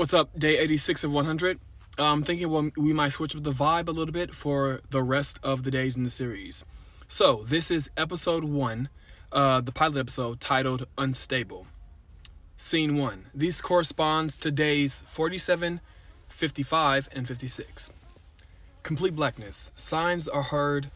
What's up? Day 86 of 100. I'm thinking we might switch up the vibe a little bit for the rest of the days in the series. So, this is episode 1, the pilot episode titled Unstable. Scene 1. These corresponds to days 47, 55, and 56. Complete blackness. Sounds are heard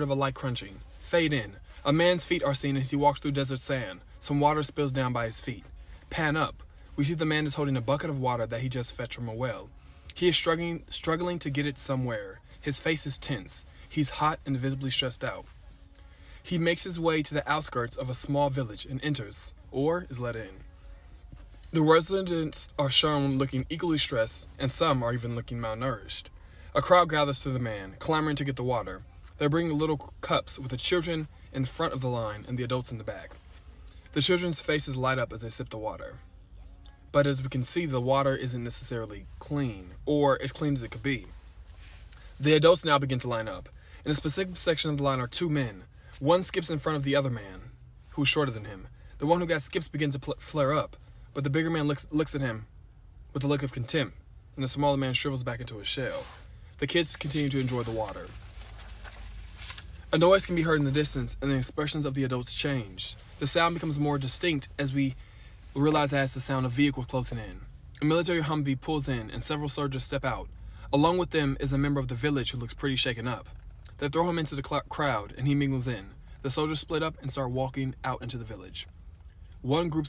of a light crunching. Fade in. A man's feet are seen as he walks through desert sand. Some water spills down by his feet. Pan up. We see the man is holding a bucket of water that he just fetched from a well. He is struggling to get it somewhere. His face is tense. He's hot and visibly stressed out. He makes his way to the outskirts of a small village and enters, or is let in. The residents are shown looking equally stressed, and some are even looking malnourished. A crowd gathers to the man, clamoring to get the water. They're bringing little cups with the children in front of the line and the adults in the back. The children's faces light up as they sip the water. But as we can see, the water isn't necessarily clean, or as clean as it could be. The adults now begin to line up. In a specific section of the line are two men. One skips in front of the other man, who's shorter than him. The one who got skips begins to flare up, but the bigger man looks at him with a look of contempt, and the smaller man shrivels back into his shell. The kids continue to enjoy the water. A noise can be heard in the distance, and the expressions of the adults change. The sound becomes more distinct as we realize that it's the sound of vehicles closing in. A military Humvee pulls in, and several soldiers step out. Along with them is a member of the village who looks pretty shaken up. They throw him into the crowd, and he mingles in. The soldiers split up and start walking out into the village. One group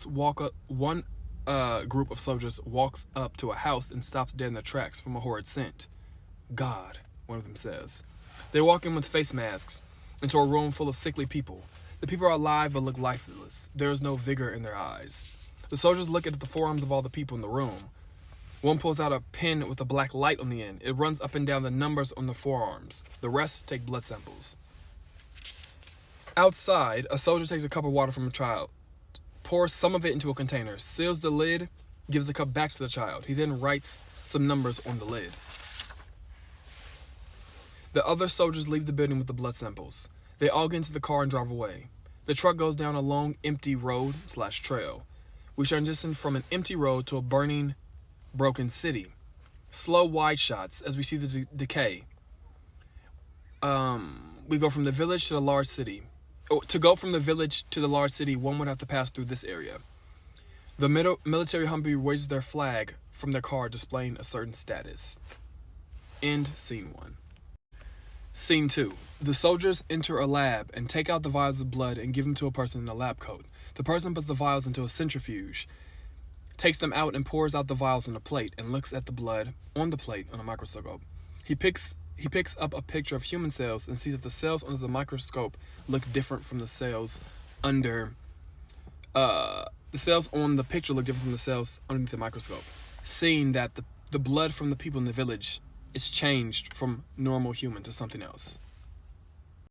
of soldiers walks up to a house and stops dead in their tracks from a horrid scent. God, one of them says. They walk in with face masks into a room full of sickly people. The people are alive but look lifeless. There is no vigor in their eyes. The soldiers look at the forearms of all the people in the room. One pulls out a pin with a black light on the end. It runs up and down the numbers on the forearms. The rest take blood samples. Outside, a soldier takes a cup of water from a child, pours some of it into a container, seals the lid, gives the cup back to the child. He then writes some numbers on the lid. The other soldiers leave the building with the blood samples. They all get into the car and drive away. The truck goes down a long, empty road/trail. We transition from an empty road to a burning, broken city. Slow, wide shots as we see the decay. We go from the village to the large city. To go from the village to the large city, one would have to pass through this area. The military Humvee raises their flag from their car, displaying a certain status. End scene 1. Scene 2. The soldiers enter a lab and take out the vials of blood and give them to a person in a lab coat. The person puts the vials into a centrifuge, takes them out and pours out the vials on a plate and looks at the blood on the plate on a microscope. He picks up a picture of human cells and sees that the cells under the microscope look different from the cells under the cells on the picture look different from the cells underneath the microscope. Seeing that the blood from the people in the village is changed from normal human to something else.